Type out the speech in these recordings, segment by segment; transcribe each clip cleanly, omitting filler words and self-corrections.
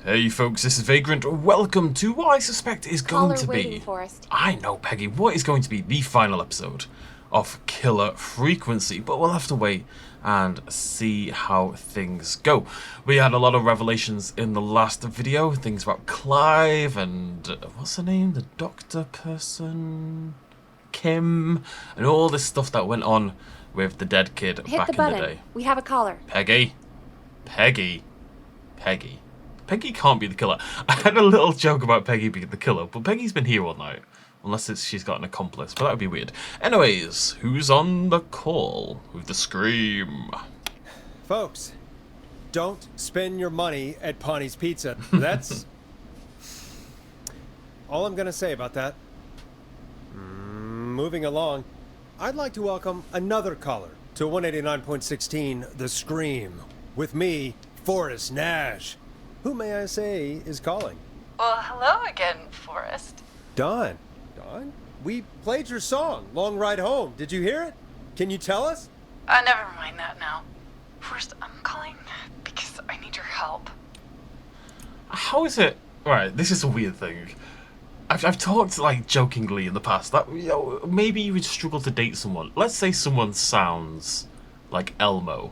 Hey folks, this is Vagrant. Welcome to what I suspect is going to be... Forrest. I know, Peggy, what is going to be the final episode of Killer Frequency, but we'll have to wait and see how things go. We had a lot of revelations in the last video, things about Clive and... what's her name? The doctor person? Kim? And all this stuff that went on with the dead kid back in the day. We have a caller. Peggy? Peggy can't be the killer. I had a little joke about Peggy being the killer, but Peggy's been here all night. Unless she's got an accomplice, but that would be weird. Anyways, who's on the call with the scream? Folks, don't spend your money at Pawnee's Pizza. That's all I'm going to say about that. Moving along, I'd like to welcome another caller to 189.16 The Scream. With me, Forrest Nash. Who, may I say, is calling? Well, hello again, Forrest. Dawn. Dawn? We played your song, Long Ride Home. Did you hear it? Can you tell us? Never mind that now. First, I'm calling because I need your help. How is it? Right, this is a weird thing. I've talked like jokingly in the past that maybe you would struggle to date someone. Let's say someone sounds like Elmo.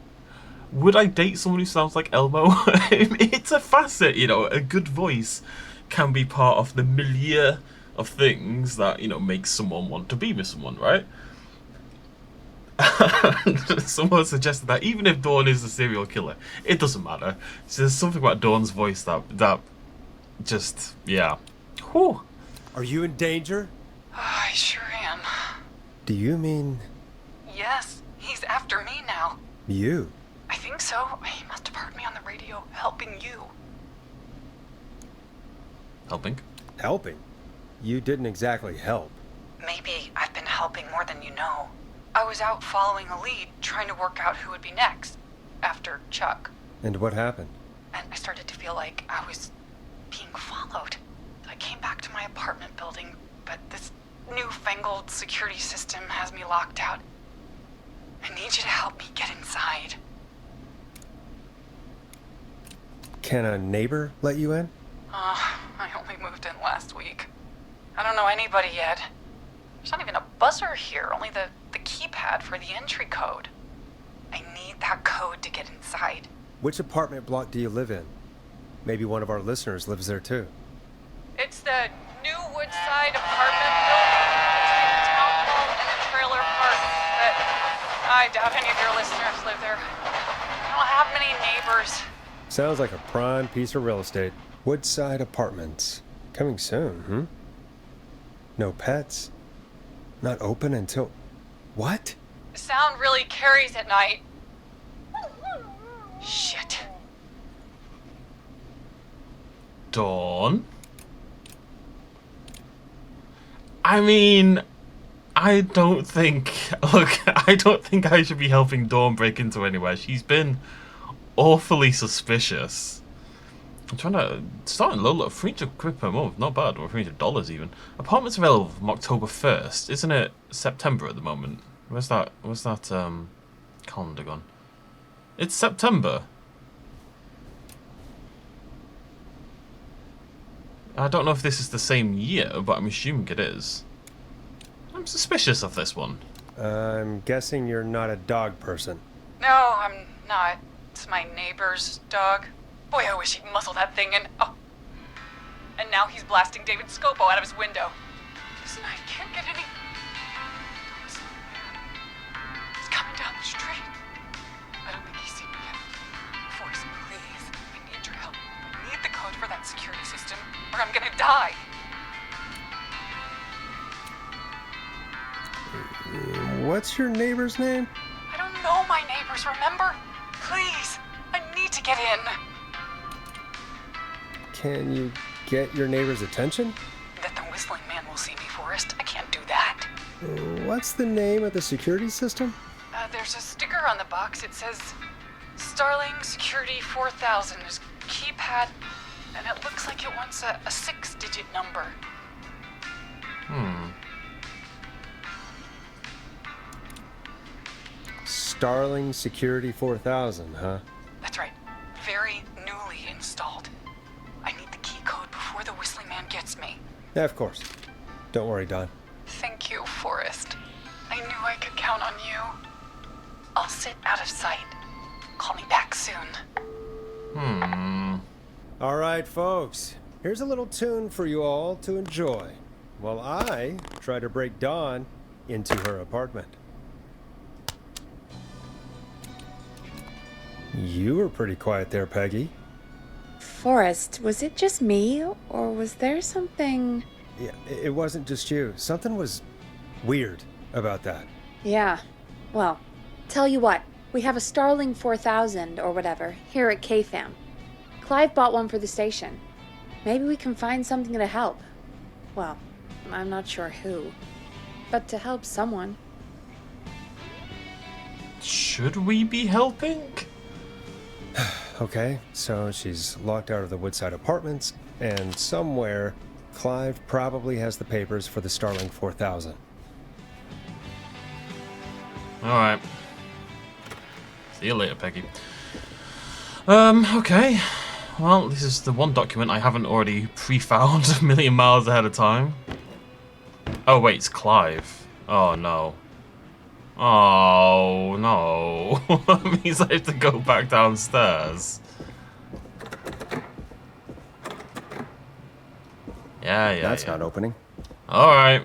Would I date someone who sounds like Elmo? It's a facet, a good voice can be part of the milieu of things that, makes someone want to be with someone, right? Someone suggested that even if Dawn is a serial killer, it doesn't matter. So there's something about Dawn's voice that just, yeah. Whew. Are you in danger? I sure am. Do you mean... Yes, he's after me now. You? I think so. He must have heard me on the radio helping you. Helping? Helping? You didn't exactly help. Maybe I've been helping more than you know. I was out following a lead, trying to work out who would be next, after Chuck. And what happened? And I started to feel like I was being followed. I came back to my apartment building, but this newfangled security system has me locked out. I need you to help me get inside. Can a neighbor let you in? I only moved in last week. I don't know anybody yet. There's not even a buzzer here, only the keypad for the entry code. I need that code to get inside. Which apartment block do you live in? Maybe one of our listeners lives there too. It's the new Woodside apartment building between the town hall and the trailer park, but I doubt any of your listeners live there. I don't have many neighbors. Sounds like a prime piece of real estate. Woodside Apartments. Coming soon, No pets? Not open until... What? The sound really carries at night. Shit. Dawn? I mean, I don't think I should be helping Dawn break into anywhere. She's been awfully suspicious. I'm trying to start in low, £300 per month, not bad, or $300 even. Apartments available from October 1st, isn't it? September at the moment. Where's that calendar gone? It's September. I don't know if this is the same year, but I'm assuming it is. I'm suspicious of this one. I'm guessing you're not a dog person. No, I'm not. It's my neighbor's dog. Boy, I wish he'd muzzle that thing and... Oh. And now he's blasting David Scopo out of his window. Listen, I can't get any... Listen, he's coming down the street. I don't think he's seen me yet. Forrest, please. I need your help. I need the code for that security system, or I'm gonna die. What's your neighbor's name? I don't know my neighbors, remember? Please, I need to get in. Can you get your neighbor's attention? That the whistling man will see me, Forrest. I can't do that. What's the name of the security system? There's a sticker on the box. It says Starling Security 4000. There's a keypad, and it looks like it wants a 6-digit number. Starling Security 4000, huh? That's right. Very newly installed. I gets me. Yeah, of course. Don't worry, Don. Thank you, Forrest. I knew I could count on you. I'll sit out of sight. Call me back soon. All right, folks. Here's a little tune for you all to enjoy while I try to break Dawn into her apartment. You were pretty quiet there, Peggy. Forrest, was it just me, or was there something... Yeah, it wasn't just you. Something was weird about that. Yeah, well, tell you what, we have a Starling 4000 or whatever here at KFAM. Clive bought one for the station. Maybe we can find something to help. Well, I'm not sure who, but to help someone. Should we be helping? Okay, so she's locked out of the Woodside Apartments, and somewhere Clive probably has the papers for the Starling 4000. Alright. See you later, Peggy. Okay. Well, this is the one document I haven't already pre-found a million miles ahead of time. Oh, wait, it's Clive. Oh, no. Oh, no. That means I have to go back downstairs. Yeah. That's not opening. Alright,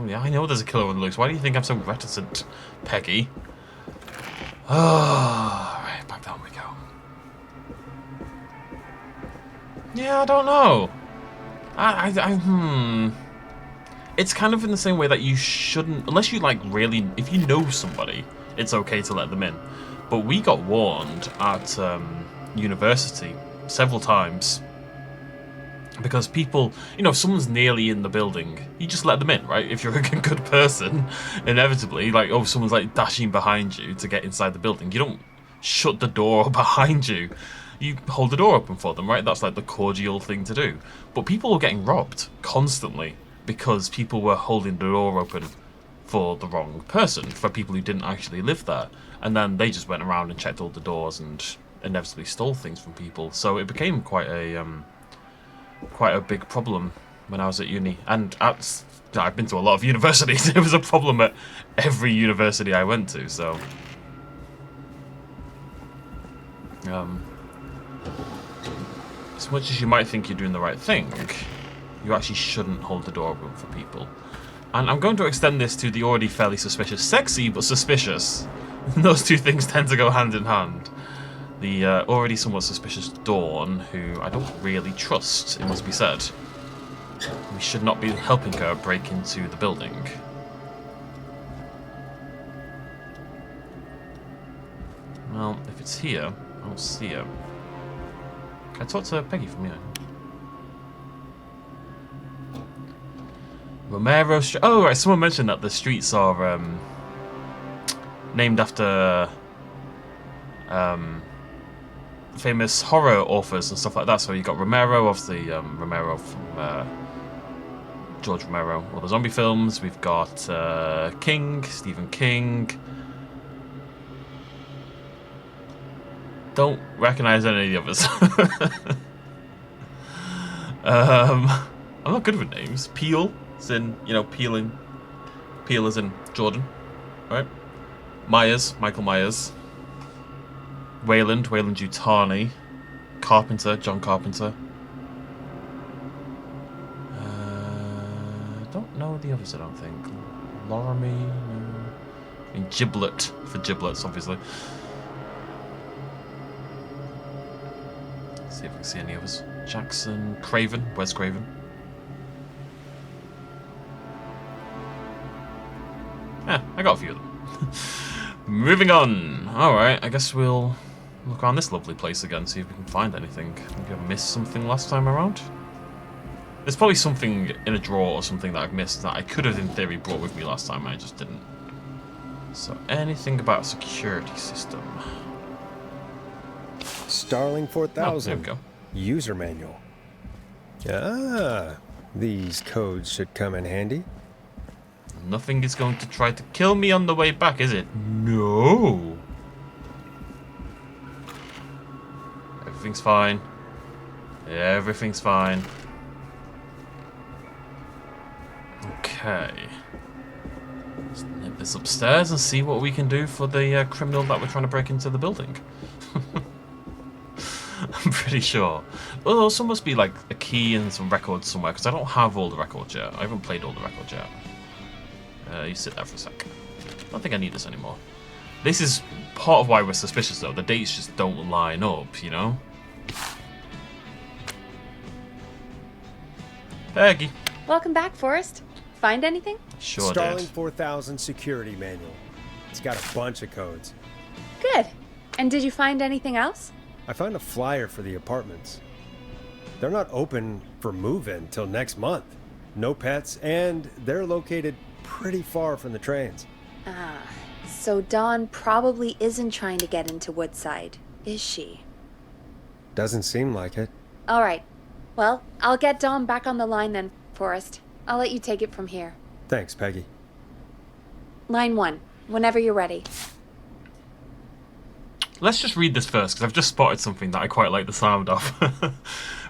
yeah, I know there's a killer on the loose. Why do you think I'm so reticent, Peggy? Alright, back down we go. Yeah, I don't know. It's kind of in the same way that you shouldn't, unless you like really, if you know somebody, it's okay to let them in. But we got warned at university several times because people, you know, if someone's nearly in the building, you just let them in, right? If you're a good person, inevitably, like, oh, someone's like dashing behind you to get inside the building, you don't shut the door behind you. You hold the door open for them, right? That's like the cordial thing to do. But people were getting robbed constantly because people were holding the door open for the wrong person, for people who didn't actually live there. And then they just went around and checked all the doors and inevitably stole things from people. So it became quite a big problem when I was at uni. And I've been to a lot of universities. It was a problem at every university I went to, so... as much as you might think you're doing the right thing, you actually shouldn't hold the door open for people. And I'm going to extend this to the already fairly suspicious. Sexy, but suspicious. Those two things tend to go hand in hand. The already somewhat suspicious Dawn, who I don't really trust, it must be said. We should not be helping her break into the building. Well, if it's here, I'll see her. Can I talk to Peggy from here? Romero Street. Oh, right. Someone mentioned that the streets are named after famous horror authors and stuff like that. So you got Romero, obviously Romero from George Romero, all the zombie films. We've got King, Stephen King. Don't recognize any of the others. I'm not good with names. Peel, as in, you know, peeling. Peel as in Jordan, right? Myers, Michael Myers. Wayland Yutani. Carpenter, John Carpenter. Don't know the others, I don't think. Laramie, no. I mean, Giblet, for giblets, obviously. See if we can see any others. Jackson, Craven, Wes Craven. Yeah, I got a few of them. Moving on. Alright, I guess we'll look around this lovely place again, see if we can find anything. Maybe I missed something last time around. There's probably something in a drawer or something that I've missed that I could have in theory brought with me last time, I just didn't. So anything about security system. Starling 4000. Oh, there we go. User manual. Ah, these codes should come in handy. Nothing is going to try to kill me on the way back, is it? No. Everything's fine. Everything's fine. Okay. Let's nip this upstairs and see what we can do for the criminal that we're trying to break into the building. I'm pretty sure. Well, there also must be like a key and some records somewhere, because I don't have all the records yet. I haven't played all the records yet. You sit there for a sec. I don't think I need this anymore. This is part of why we're suspicious, though. The dates just don't line up, you know? Peggy. Welcome back, Forrest. Find anything? Sure Starling did. 4000 security manual. It's got a bunch of codes. Good. And did you find anything else? I found a flyer for the apartments. They're not open for move-in till next month. No pets, and they're located pretty far from the trains. Ah, so Dawn probably isn't trying to get into Woodside, is she? Doesn't seem like it. All right. Well, I'll get Dawn back on the line then, Forrest. I'll let you take it from here. Thanks, Peggy. Line 1, whenever you're ready. Let's just read this first, because I've just spotted something that I quite like the sound of.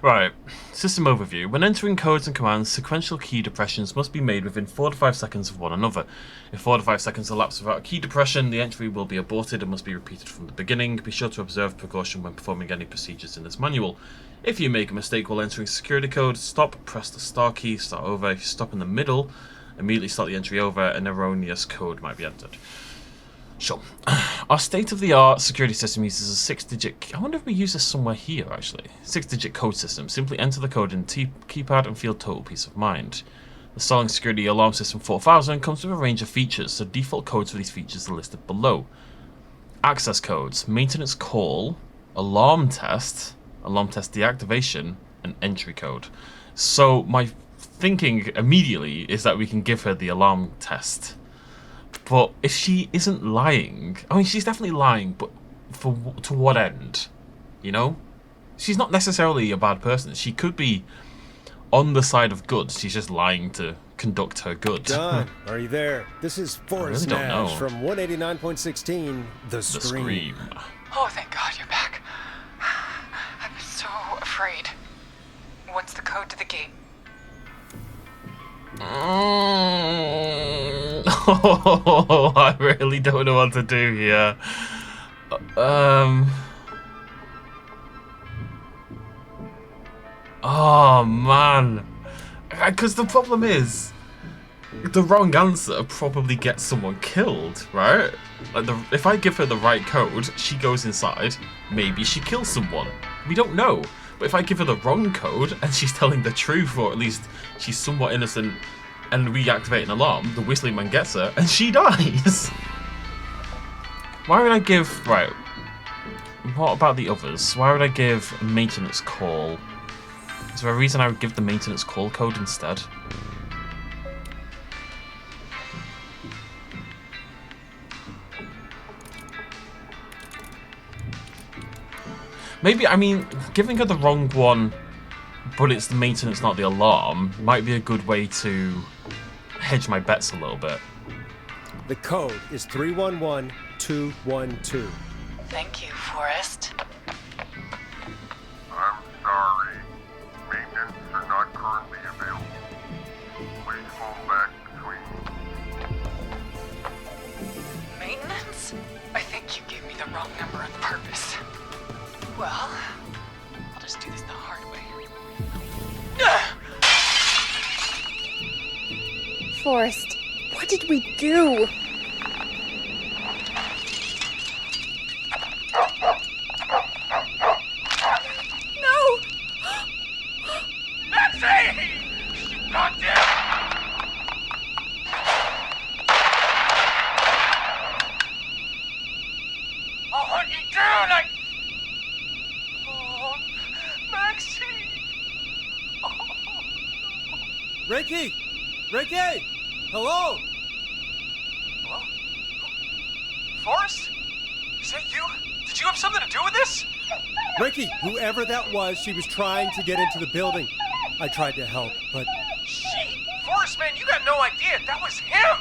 Right. System overview. When entering codes and commands, sequential key depressions must be made within 4 to 5 seconds of one another. If 4 to 5 seconds elapse without a key depression, the entry will be aborted and must be repeated from the beginning. Be sure to observe precaution when performing any procedures in this manual. If you make a mistake while entering security code, stop, press the star key, start over. If you stop in the middle, immediately start the entry over. An erroneous code might be entered. Sure. Our state-of-the-art security system uses a 6-digit... I wonder if we use this somewhere here, actually. 6-digit code system. Simply enter the code in keypad and feel total peace of mind. The Starling Security Alarm System 4000 comes with a range of features, so default codes for these features are listed below. Access codes, maintenance call, alarm test deactivation, and entry code. So my thinking immediately is that we can give her the alarm test. But if she isn't lying, I mean, she's definitely lying, but to what end? You know? She's not necessarily a bad person. She could be on the side of good. She's just lying to conduct her good. Don, are you there? This is Forrest really don't Nash know. from 189.16, The Scream. Oh, thank God you're back. I've been so afraid. What's the code to the gate? Oh, I really don't know what to do here. Oh, man. Because the problem is, the wrong answer probably gets someone killed, right? Like if I give her the right code, she goes inside, maybe she kills someone. We don't know. But if I give her the wrong code and she's telling the truth, or at least she's somewhat innocent, and we activate an alarm, the whistling man gets her and she dies. Why would I give... Right. What about the others? Why would I give a maintenance call? Is there a reason I would give the maintenance call code instead? Maybe, I mean, giving her the wrong one, but it's the maintenance, not the alarm, might be a good way to hedge my bets a little bit. The code is 311212. Thank you, Forrest. I'm sorry. Maintenance are not currently available. Please phone back between... Maintenance? I think you gave me the wrong number on purpose. Well, I'll just do this the hard way. Forrest, what did we do? No! Maxie! Goddamn! I'll hunt you down! Oh, Maxie! Ricky! Ricky! Hello? Hello? Forrest? Is that you? Did you have something to do with this? Ricky, whoever that was, she was trying to get into the building. I tried to help, but She? Forrest, man, you got no idea. That was him!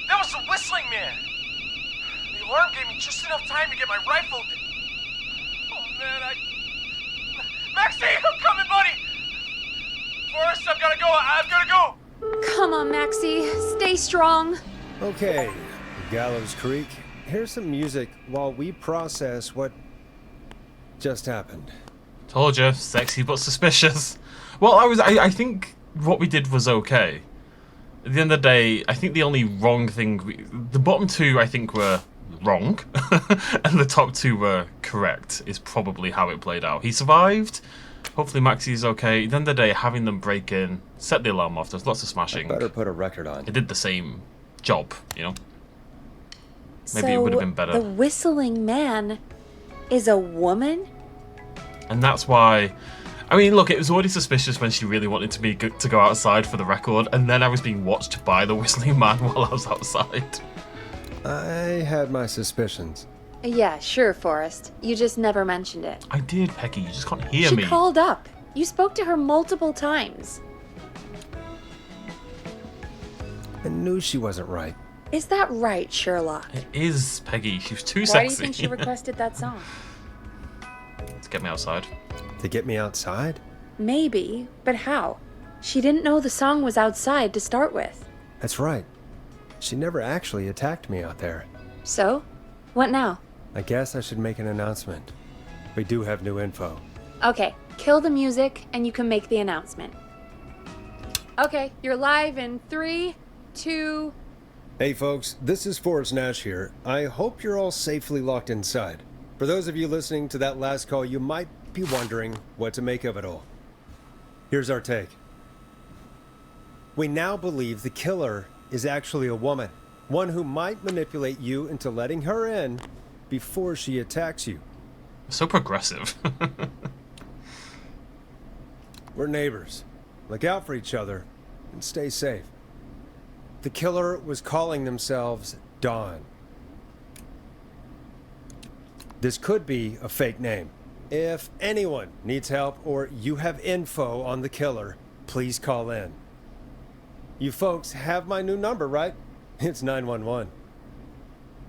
That was the whistling man! The alarm gave me just enough time to get my rifle. Oh, man, Maxie, I'm coming, buddy! Forrest, I've gotta go. Come Come on, Maxie. Stay strong. Okay, Gallows Creek, here's some music while we process what just happened. Told you, sexy but suspicious. Well, I think what we did was okay. At the end of the day, I think the only wrong thing... the bottom two, I think, were wrong. And the top two were correct, is probably how it played out. He survived. Hopefully Maxie's okay. At the end of the day, having them break in, set the alarm off, there's lots of smashing. Better put a record on. It did the same job, you know? Maybe it would have been better. The whistling man is a woman? And that's why... I mean, look, it was already suspicious when she really wanted to go outside for the record, and then I was being watched by the whistling man while I was outside. I had my suspicions. Yeah, sure, Forrest. You just never mentioned it. I did, Peggy. You just can't hear me. She called up. You spoke to her multiple times. I knew she wasn't right. Is that right, Sherlock? It is, Peggy. She was too Why sexy. do you think she requested that song? To get me outside. To get me outside? Maybe, but how? She didn't know the song was outside to start with. That's right. She never actually attacked me out there. So? What now? I guess I should make an announcement. We do have new info. Okay, kill the music and you can make the announcement. Okay, you're live in 3, 2... Hey folks, this is Forrest Nash here. I hope you're all safely locked inside. For those of you listening to that last call, you might be wondering what to make of it all. Here's our take. We now believe the killer is actually a woman. One who might manipulate you into letting her in before she attacks you. So progressive. We're neighbors. Look out for each other and stay safe. The killer was calling themselves Dawn. This could be a fake name. If anyone needs help or you have info on the killer, please call in. You folks have my new number, right? It's 911.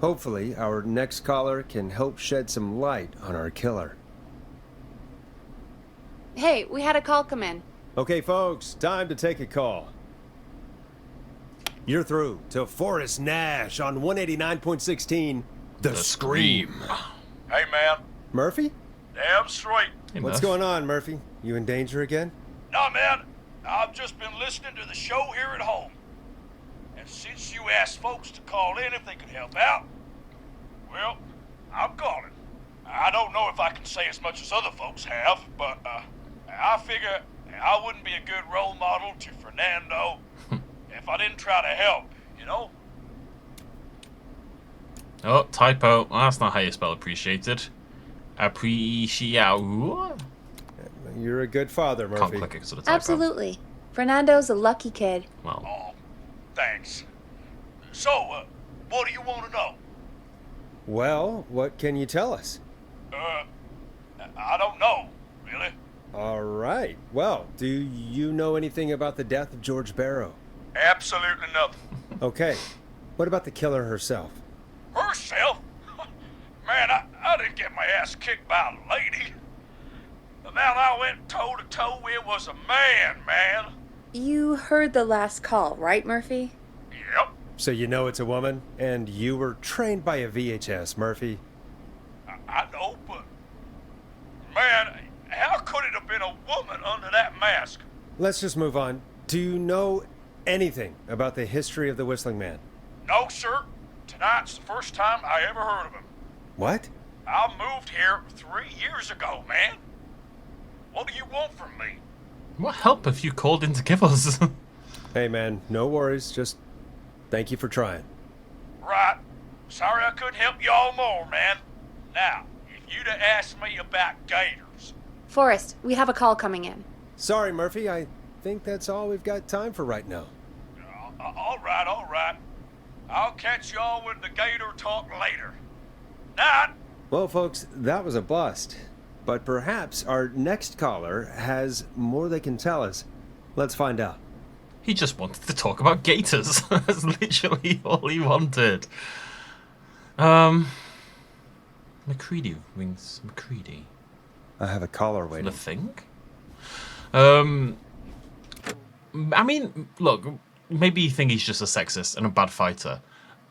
Hopefully, our next caller can help shed some light on our killer. Hey, we had a call come in. Okay, folks, time to take a call. You're through to Forrest Nash on 189.16, The Scream. Hey, man. Murphy? Damn straight. Hey, What's Murph. going on, Murphy? You in danger again? Nah, man. I've just been listening to the show here at home. And since you asked folks to call in if they could help out, well, I'm calling. I don't know if I can say as much as other folks have, but I figure I wouldn't be a good role model to Fernando if I didn't try to help, you know? Oh, typo. Well, that's not how you spell appreciated. Appreciate. You're a good father, Can't Murphy. click it because of the typo. Absolutely. Fernando's a lucky kid. Well, Oh, thanks. So, what do you want to know? Well, what can you tell us? I don't know, really. All right. Well, do you know anything about the death of George Barrow? Absolutely nothing. Okay. What about the killer herself? Herself? Man, I didn't get my ass kicked by a lady. The man I went toe to toe with was a man. You heard the last call, right, Murphy? Yep. So you know it's a woman, and you were trained by a VHS, Murphy. I know, but man, how could it have been a woman under that mask? Let's just move on. Do you know anything about the history of the Whistling Man? No, sir. Tonight's the first time I ever heard of him. What? I moved here 3 years ago, man. What do you want from me? what help have you called in to give us? Hey, man, no worries. Just thank you for trying. Right. Sorry I couldn't help you all more, man. Now, if you'd have asked me about gators. Forrest, we have a call coming in. Sorry, Murphy. I think that's all we've got time for right now. All right. I'll catch y'all with the gator talk later. Night. Well, folks, that was a bust. But perhaps our next caller has more they can tell us. Let's find out. He just wanted to talk about gators. That's literally all he wanted. McCready rings McCready. I have a caller The waiting. thing? I mean, look, maybe you think he's just a sexist and a bad fighter.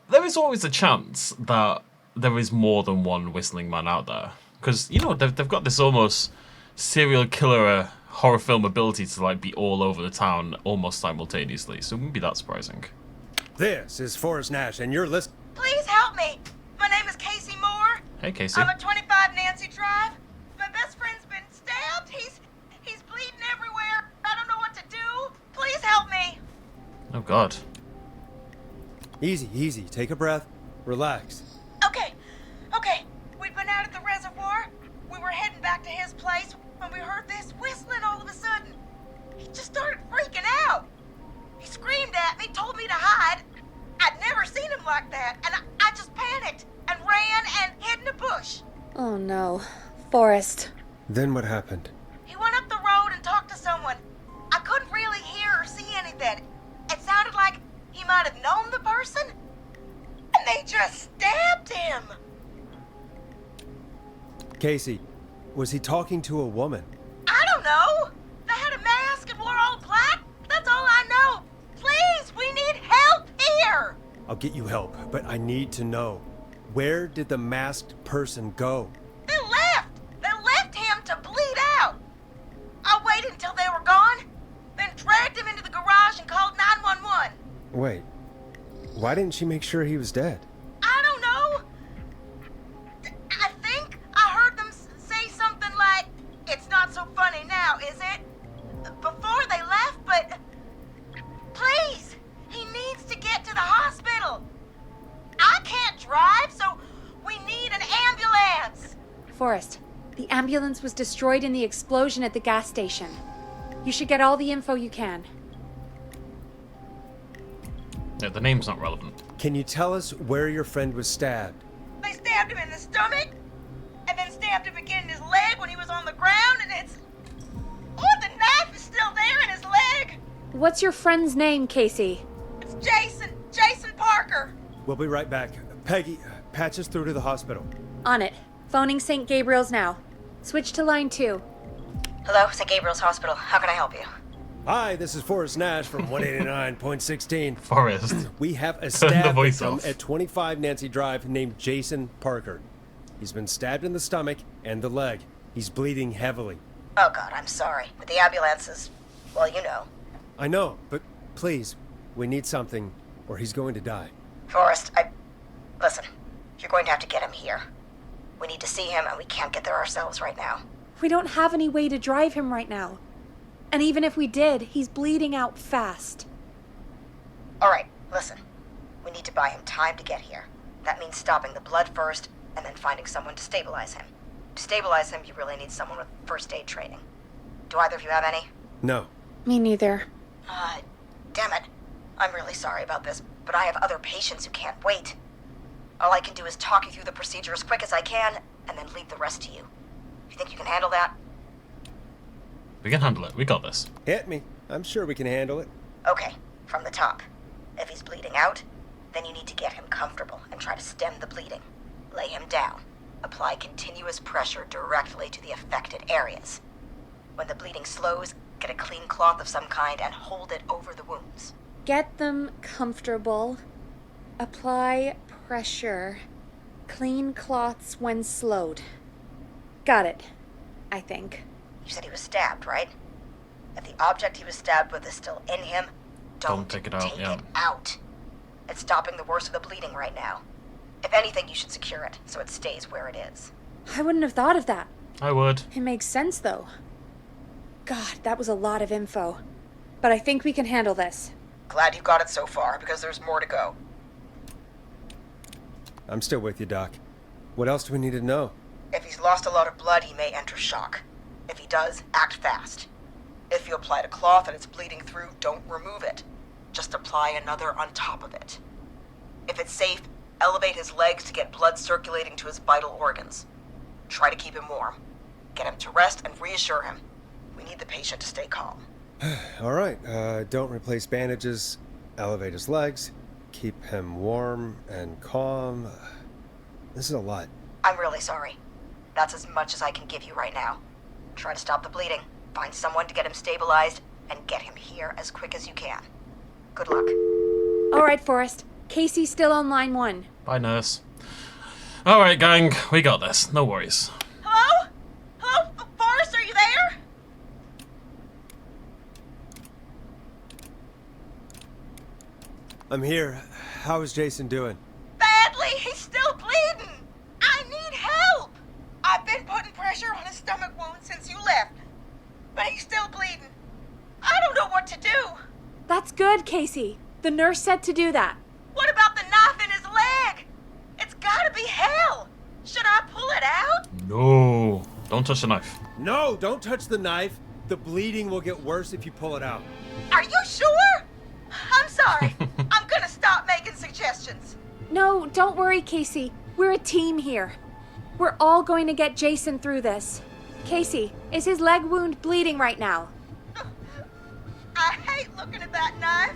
There is always a chance that there is more than one whistling man out there. Because, you know, they've got this almost serial killer horror film ability to, like, be all over the town almost simultaneously. So it wouldn't be that surprising. This is Forrest Nash, and you're listening. Please help me. My name is Casey Moore. Hey, Casey. I'm at 25 Nancy Drive. My best friend's been stabbed. He's bleeding everywhere. I don't know what to do. Please help me. Oh, God. Easy, easy. Take a breath. Relax. Okay. We'd been out at the reservoir. We were heading back to his place when we heard this whistling all of a sudden. He just started freaking out. He screamed at me, told me to hide. I'd never seen him like that, and I just panicked and ran and hid in a bush. Oh no. Forrest. Then what happened? He went up the road and talked to someone. I couldn't really hear or see anything. It sounded like he might have known the person, and they just stabbed him. Casey, was he talking to a woman? I don't know. They had a mask and wore all black. That's all I know. Please, we need help here. I'll get you help, but I need to know. Where did the masked person go? They left. They left him to bleed out. I waited until they were gone, then dragged him into the garage and called 911. Wait, why didn't she make sure he was dead? I don't know. I think I heard them say something like, "It's not so funny now, is it?" Before they left, but please, he needs to get to the hospital. I can't drive, so we need an ambulance. Forrest, the ambulance was destroyed in the explosion at the gas station. You should get all the info you can. Yeah, the name's not relevant. Can you tell us where your friend was stabbed? They stabbed him in the stomach, and then stabbed him again in his leg when he was on the ground, and it's... Oh, the knife is still there in his leg. What's your friend's name, Casey? It's Jason Parker. We'll be right back. Peggy, patch us through to the hospital. On it. Phoning St. Gabriel's now. Switch to line 2. Hello, St. Gabriel's Hospital. How can I help you? Hi, this is Forrest Nash from 189.16. Forrest. We have a Turn the stab voice victim off. at 25 Nancy Drive named Jason Parker. He's been stabbed in the stomach and the leg. He's bleeding heavily. Oh, God, I'm sorry. But the ambulance is... well, you know. I know, but please, we need something or he's going to die. Forrest, Listen, you're going to have to get him here. We need to see him, and we can't get there ourselves right now. We don't have any way to drive him right now. And even if we did, he's bleeding out fast. All right, listen. We need to buy him time to get here. That means stopping the blood first, and then finding someone to stabilize him. To stabilize him, you really need someone with first aid training. Do either of you have any? No. Me neither. Damn it. I'm really sorry about this, but I have other patients who can't wait. All I can do is talk you through the procedure as quick as I can, and then leave the rest to you. You think you can handle that? We can handle it. We got this. Hit me. I'm sure we can handle it. Okay, from the top. If he's bleeding out, then you need to get him comfortable and try to stem the bleeding. Lay him down. Apply continuous pressure directly to the affected areas. When the bleeding slows, get a clean cloth of some kind and hold it over the wounds. Get them comfortable. Apply pressure. Clean cloths when slowed. Got it, I think. You said he was stabbed, right? If the object he was stabbed with is still in him, don't take it out, take yeah. it out. It's stopping the worst of the bleeding right now. If anything, you should secure it so it stays where it is. I wouldn't have thought of that. I would. It makes sense, though. God, that was a lot of info. But I think we can handle this. Glad you got it so far, because there's more to go. I'm still with you, Doc. What else do we need to know? If he's lost a lot of blood, he may enter shock. If he does, act fast. If you applied a cloth and it's bleeding through, don't remove it. Just apply another on top of it. If it's safe, elevate his legs to get blood circulating to his vital organs. Try to keep him warm. Get him to rest and reassure him. We need the patient to stay calm. All right, don't replace bandages. Elevate his legs. Keep him warm and calm. This is a lot. I'm really sorry. That's as much as I can give you right now. Try to stop the bleeding, find someone to get him stabilized, and get him here as quick as you can. Good luck. All right, Forrest. Casey's still on line 1. Bye, nurse. Alright, gang. We got this. No worries. Hello? Hello? Forrest, are you there? I'm here. How is Jason doing? Badly. He's still bleeding. I need help. I've been putting pressure on his stomach wound since you left. But he's still bleeding. I don't know what to do. That's good, Casey. The nurse said to do that. What about the knife in his leg? It's gotta be hell. Should I pull it out? No. Don't touch the knife. No, don't touch the knife. The bleeding will get worse if you pull it out. Are you sure? I'm sorry. I'm gonna stop making suggestions. No, don't worry, Casey. We're a team here. We're all going to get Jason through this. Casey, is his leg wound bleeding right now? I hate looking at that knife.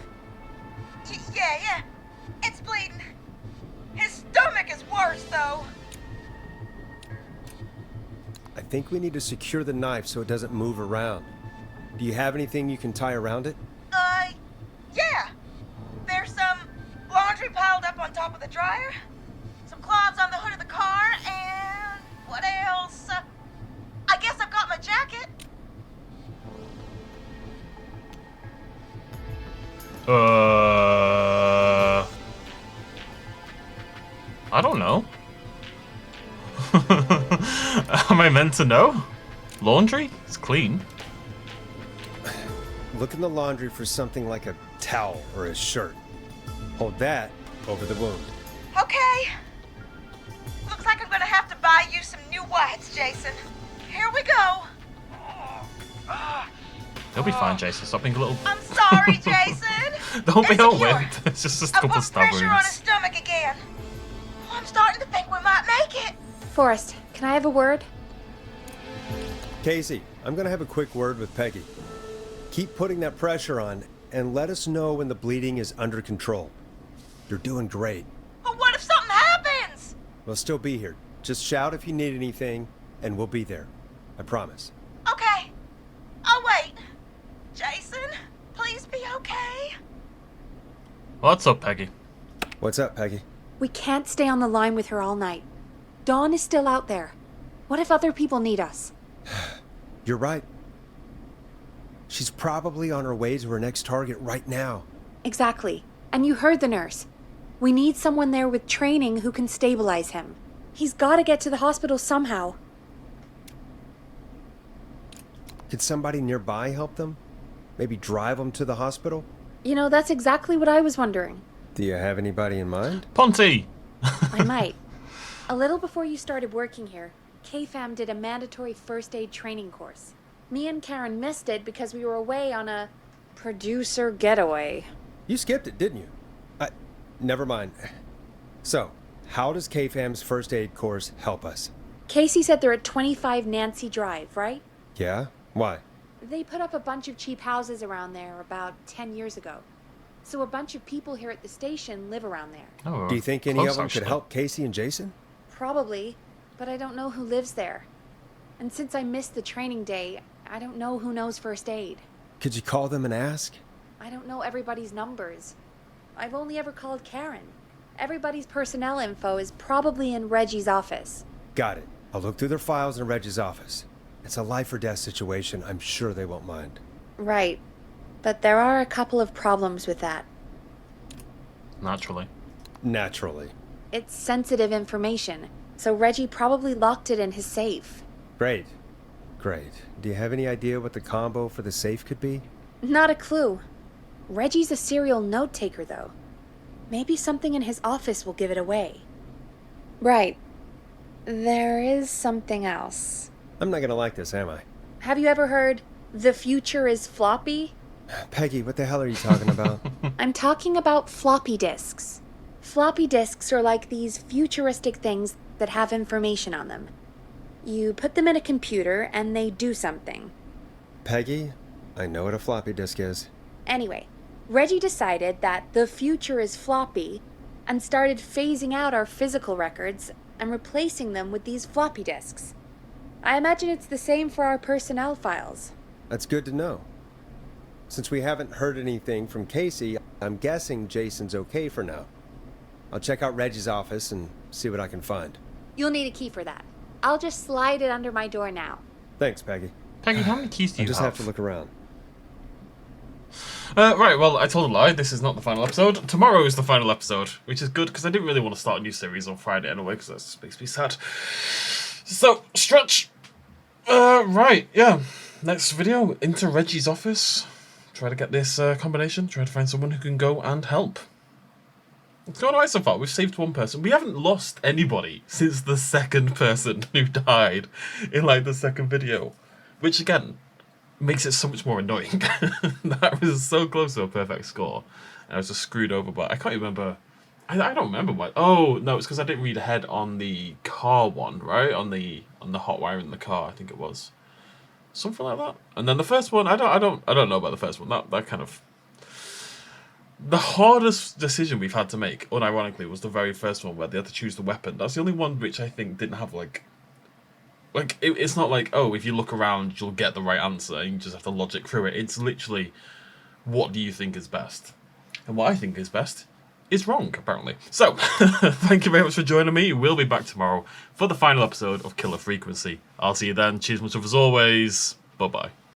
Yeah. It's bleeding. His stomach is worse, though. I think we need to secure the knife so it doesn't move around. Do you have anything you can tie around it? Yeah. There's some laundry piled up on top of the dryer, some cloths on the hood of the car, and what else? I guess I've got my jacket. I don't know. Am I meant to know? Laundry? It's clean. Look in the laundry for something like a towel or a shirt. Hold that over the wound. Okay. Looks like I'm gonna have to buy you some new whites, Jason. Here we go. You'll be fine, Jason. Stop being a little... I'm sorry, Jason. Don't be It's all secure. wet. It's just a I couple put stab pressure on his wounds. stomach again. I'm starting to think we might make it. Forrest, can I have a word? Casey, I'm gonna have a quick word with Peggy. Keep putting that pressure on and let us know when the bleeding is under control. You're doing great. But what if something happens? We'll still be here. Just shout if you need anything, and we'll be there. I promise. Okay. I'll wait. Jason, please be okay. What's up, Peggy? What's up, Peggy? We can't stay on the line with her all night. Dawn is still out there. What if other people need us? You're right. She's probably on her way to her next target right now. Exactly. And you heard the nurse. We need someone there with training who can stabilize him. He's got to get to the hospital somehow. Could somebody nearby help them? Maybe drive them to the hospital? You know, that's exactly what I was wondering. Do you have anybody in mind? Ponty! I might. A little before you started working here, KFAM did a mandatory first aid training course. Me and Karen missed it because we were away on a producer getaway. You skipped it, didn't you? Never mind. So, how does KFAM's first aid course help us? Casey said they're at 25 Nancy Drive, right? Yeah? Why? They put up a bunch of cheap houses around there about 10 years ago. So a bunch of people here at the station live around there. Oh, Do you think any close, of them actually. could help Casey and Jason? Probably, but I don't know who lives there. And since I missed the training day, I don't know who knows first aid. Could you call them and ask? I don't know everybody's numbers. I've only ever called Karen. Everybody's personnel info is probably in Reggie's office. Got it. I'll look through their files in Reggie's office. It's a life or death situation. I'm sure they won't mind. Right. But there are a couple of problems with that. Naturally. Naturally. It's sensitive information, so Reggie probably locked it in his safe. Great. Great. Do you have any idea what the combo for the safe could be? Not a clue. Reggie's a serial note taker, though. Maybe something in his office will give it away. Right. There is something else. I'm not gonna like this, am I? Have you ever heard, the future is floppy? Peggy, what the hell are you talking about? I'm talking about floppy disks. Floppy disks are like these futuristic things that have information on them. You put them in a computer and they do something. Peggy, I know what a floppy disk is. Anyway, Reggie decided that the future is floppy and started phasing out our physical records and replacing them with these floppy disks. I imagine it's the same for our personnel files. That's good to know. Since we haven't heard anything from Casey, I'm guessing Jason's okay for now. I'll check out Reggie's office and see what I can find. You'll need a key for that. I'll just slide it under my door now. Thanks, Peggy. Peggy, how many keys do I you just have to look around. Right, well, I told a lie. This is not the final episode. Tomorrow is the final episode, which is good because I didn't really want to start a new series on Friday anyway, because that makes me sad. So, stretch. Right, yeah. Next video, into Reggie's office. Try to get this combination. Try to find someone who can go and help. It's going alright so far. We've saved one person. We haven't lost anybody since the second person who died in, like, the second video. Which, again, makes it so much more annoying. That was so close to a perfect score. And I was just screwed over, but I can't remember. I don't remember what. Oh, no, it's because I didn't read ahead on the car one, right? On the hot wire in the car, I think it was. Something like that. And then the first one, I don't know about the first one. That kind of... The hardest decision we've had to make, unironically, was the very first one where they had to choose the weapon. That's the only one which I think didn't have, like... it's not like, oh, if you look around, you'll get the right answer, and you just have to logic through it. It's literally, what do you think is best? And what I think is best is wrong, apparently. So, thank you very much for joining me. We'll be back tomorrow for the final episode of Killer Frequency. I'll see you then. Cheers much love as always. Bye-bye.